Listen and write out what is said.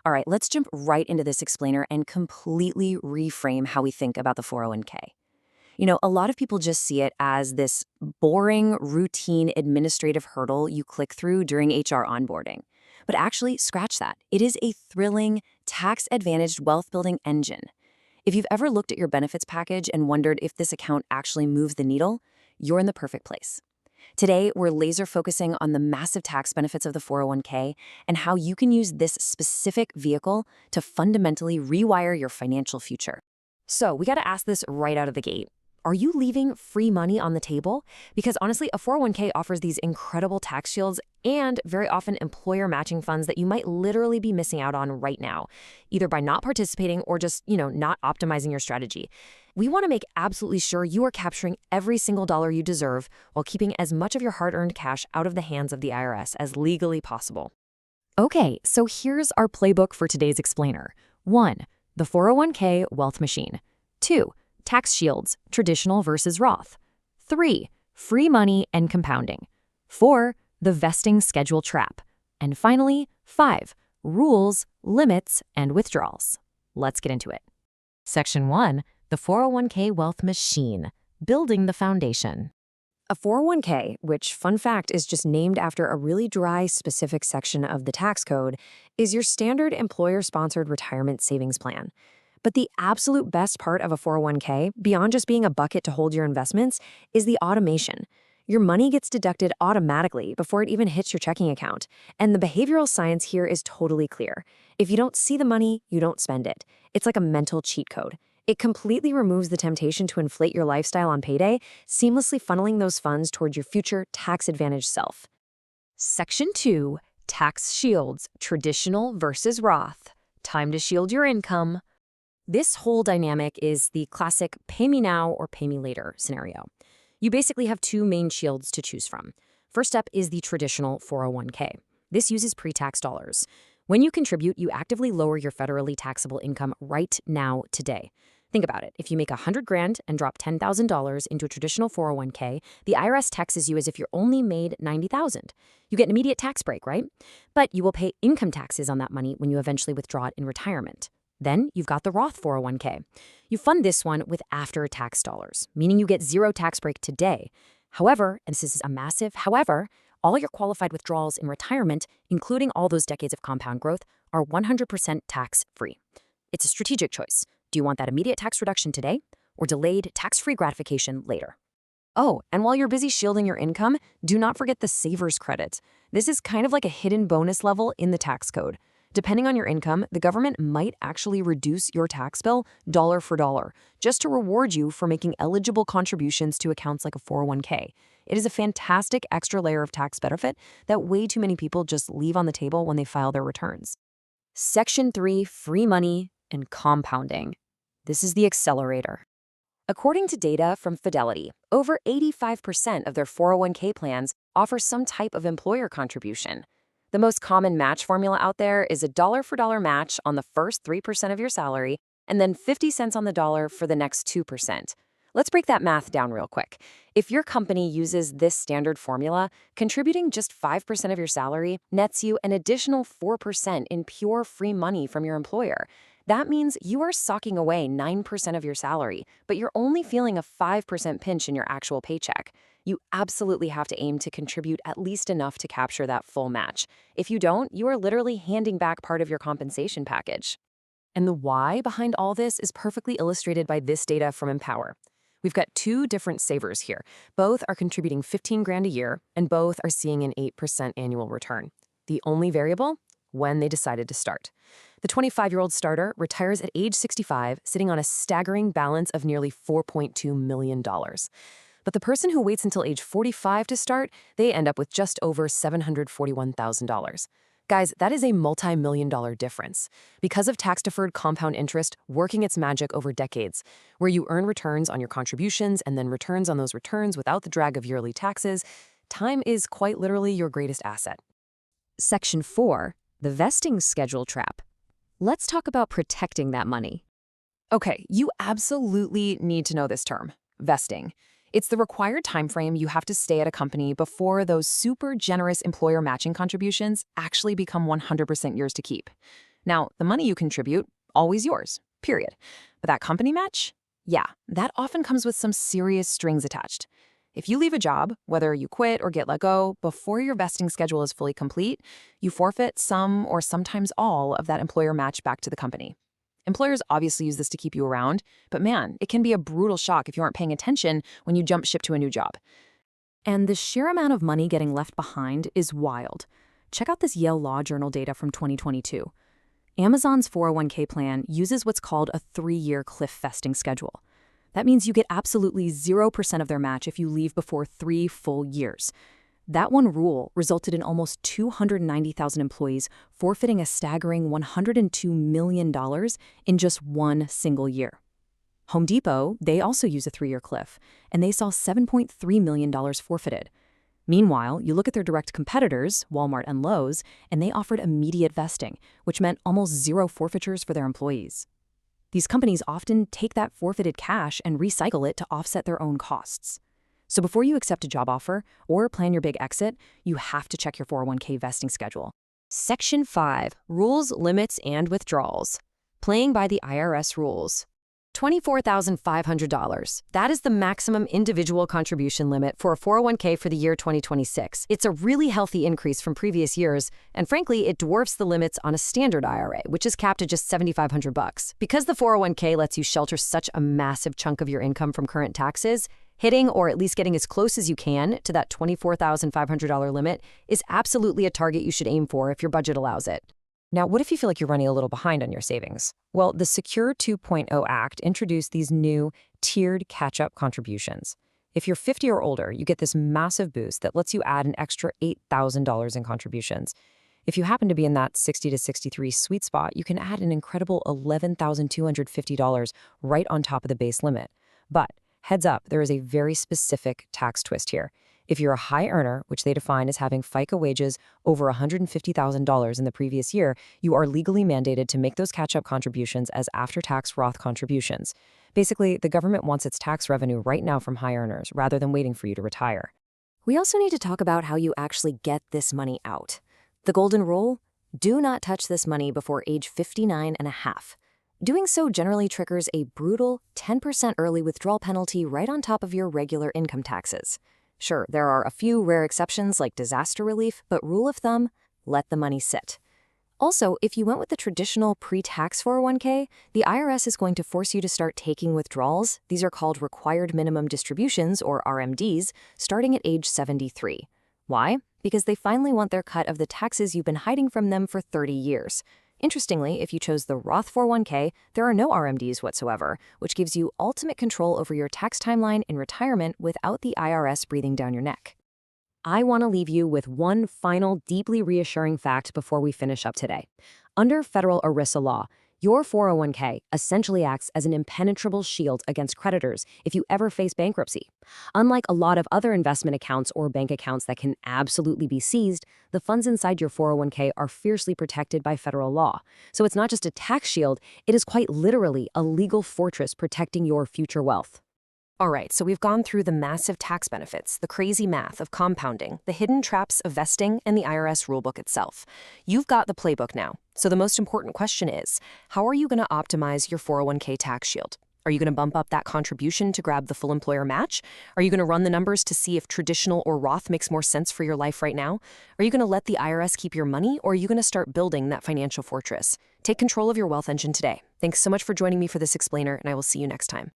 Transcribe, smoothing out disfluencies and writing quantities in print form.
All right, let's jump right into this explainer and completely reframe how we think about the 401k. A lot of people just see it as this boring, routine administrative hurdle you click through during HR onboarding. But actually, scratch that. It is a thrilling, tax-advantaged wealth-building engine. If you've ever looked at your benefits package and wondered if this account actually moves the needle, you're in the perfect place. Today, we're laser focusing on the massive tax benefits of the 401k and how you can use this specific vehicle to fundamentally rewire your financial future. So, we got to ask this right out of the gate. Are you leaving free money on the table? Because honestly, a 401k offers these incredible tax shields and very often employer matching funds that you might literally be missing out on right now, either by not participating or just, not optimizing your strategy. We want to make absolutely sure you are capturing every single dollar you deserve while keeping as much of your hard-earned cash out of the hands of the IRS as legally possible. Okay, so here's our playbook for today's explainer. 1. The 401k wealth machine. 2. Tax shields, traditional versus Roth. 3. Free money and compounding. 4. The vesting schedule trap. And finally, 5. Rules, limits, and withdrawals. Let's get into it. Section 1. The 401k wealth machine, building the foundation. A 401k, which, fun fact, is just named after a really dry, specific section of the tax code, is your standard employer-sponsored retirement savings plan. But the absolute best part of a 401k, beyond just being a bucket to hold your investments, is the automation. Your money gets deducted automatically before it even hits your checking account. And the behavioral science here is totally clear. If you don't see the money, you don't spend it. It's like a mental cheat code. It completely removes the temptation to inflate your lifestyle on payday, seamlessly funneling those funds towards your future tax-advantaged self. Section 2. Tax shields, traditional versus Roth. Time to shield your income. This whole dynamic is the classic pay me now or pay me later scenario. You basically have two main shields to choose from. First up is the traditional 401k. This uses pre-tax dollars. When you contribute, you actively lower your federally taxable income right now, today. Think about it. If you make $100,000 and drop $10,000 into a traditional 401k, the IRS taxes you as if you only made $90,000. You get an immediate tax break, right? But you will pay income taxes on that money when you eventually withdraw it in retirement. Then you've got the Roth 401k. You fund this one with after-tax dollars, meaning you get zero tax break today. However, and this is a massive however, all your qualified withdrawals in retirement, including all those decades of compound growth, are 100% tax-free. It's a strategic choice. Do you want that immediate tax reduction today or delayed tax-free gratification later? Oh, and while you're busy shielding your income, do not forget the Savers Credit. This is kind of like a hidden bonus level in the tax code. Depending on your income, the government might actually reduce your tax bill dollar for dollar, just to reward you for making eligible contributions to accounts like a 401k. It is a fantastic extra layer of tax benefit that way too many people just leave on the table when they file their returns. Section 3, free money and compounding. This is the accelerator. According to data from Fidelity, over 85% of their 401k plans offer some type of employer contribution. The most common match formula out there is a dollar-for-dollar match on the first 3% of your salary and then 50 cents on the dollar for the next 2%. Let's break that math down real quick. If your company uses this standard formula, contributing just 5% of your salary nets you an additional 4% in pure free money from your employer. That means you are socking away 9% of your salary, but you're only feeling a 5% pinch in your actual paycheck. You absolutely have to aim to contribute at least enough to capture that full match. If you don't, you are literally handing back part of your compensation package. And the why behind all this is perfectly illustrated by this data from Empower. We've got two different savers here. Both are contributing $15,000 a year, and both are seeing an 8% annual return. The only variable? When they decided to start. The 25-year-old starter retires at age 65, sitting on a staggering balance of nearly $4.2 million. But the person who waits until age 45 to start, they end up with just over $741,000. Guys, that is a multi-million-dollar difference. Because of tax-deferred compound interest working its magic over decades, where you earn returns on your contributions and then returns on those returns without the drag of yearly taxes, time is quite literally your greatest asset. Section 4. The vesting schedule trap. Let's talk about protecting that money. Okay, you absolutely need to know this term, vesting. It's the required time frame you have to stay at a company before those super generous employer matching contributions actually become 100% yours to keep. Now, the money you contribute, always yours, period. But that company match? Yeah, that often comes with some serious strings attached. If you leave a job, whether you quit or get let go, before your vesting schedule is fully complete, you forfeit some or sometimes all of that employer match back to the company. Employers obviously use this to keep you around, but man, it can be a brutal shock if you aren't paying attention when you jump ship to a new job. And the sheer amount of money getting left behind is wild. Check out this Yale Law Journal data from 2022. Amazon's 401k plan uses what's called a 3-year cliff vesting schedule. That means you get absolutely 0% of their match if you leave before 3 full years. That one rule resulted in almost 290,000 employees forfeiting a staggering $102 million in just one single year. Home Depot, they also use a 3-year cliff, and they saw $7.3 million forfeited. Meanwhile, you look at their direct competitors, Walmart and Lowe's, and they offered immediate vesting, which meant almost 0 forfeitures for their employees. These companies often take that forfeited cash and recycle it to offset their own costs. So before you accept a job offer or plan your big exit, you have to check your 401k vesting schedule. Section 5. Rules, Limits, and Withdrawals. Playing by the IRS rules. $24,500. That is the maximum individual contribution limit for a 401k for the year 2026. It's a really healthy increase from previous years, and frankly, it dwarfs the limits on a standard IRA, which is capped at just $7,500. Because the 401k lets you shelter such a massive chunk of your income from current taxes, hitting or at least getting as close as you can to that $24,500 limit is absolutely a target you should aim for if your budget allows it. Now, what if you feel like you're running a little behind on your savings? Well, the Secure 2.0 Act introduced these new tiered catch-up contributions. If you're 50 or older, you get this massive boost that lets you add an extra $8,000 in contributions. If you happen to be in that 60 to 63 sweet spot, you can add an incredible $11,250 right on top of the base limit. But heads up, there is a very specific tax twist here. If you're a high earner, which they define as having FICA wages over $150,000 in the previous year, you are legally mandated to make those catch-up contributions as after-tax Roth contributions. Basically, the government wants its tax revenue right now from high earners, rather than waiting for you to retire. We also need to talk about how you actually get this money out. The golden rule? Do not touch this money before age 59 and a half. Doing so generally triggers a brutal 10% early withdrawal penalty right on top of your regular income taxes. Sure, there are a few rare exceptions like disaster relief, but rule of thumb, let the money sit. Also, if you went with the traditional pre-tax 401k, the IRS is going to force you to start taking withdrawals. These are called required minimum distributions, or RMDs, starting at age 73. Why? Because they finally want their cut of the taxes you've been hiding from them for 30 years. Interestingly, if you chose the Roth 401k, there are no RMDs whatsoever, which gives you ultimate control over your tax timeline in retirement without the IRS breathing down your neck. I want to leave you with one final, deeply reassuring fact before we finish up today. Under federal ERISA law, your 401k essentially acts as an impenetrable shield against creditors if you ever face bankruptcy. Unlike a lot of other investment accounts or bank accounts that can absolutely be seized, the funds inside your 401k are fiercely protected by federal law. So it's not just a tax shield, it is quite literally a legal fortress protecting your future wealth. All right, so we've gone through the massive tax benefits, the crazy math of compounding, the hidden traps of vesting, and the IRS rulebook itself. You've got the playbook now. So the most important question is, how are you going to optimize your 401k tax shield? Are you going to bump up that contribution to grab the full employer match? Are you going to run the numbers to see if traditional or Roth makes more sense for your life right now? Are you going to let the IRS keep your money, or are you going to start building that financial fortress? Take control of your wealth engine today. Thanks so much for joining me for this explainer, and I will see you next time.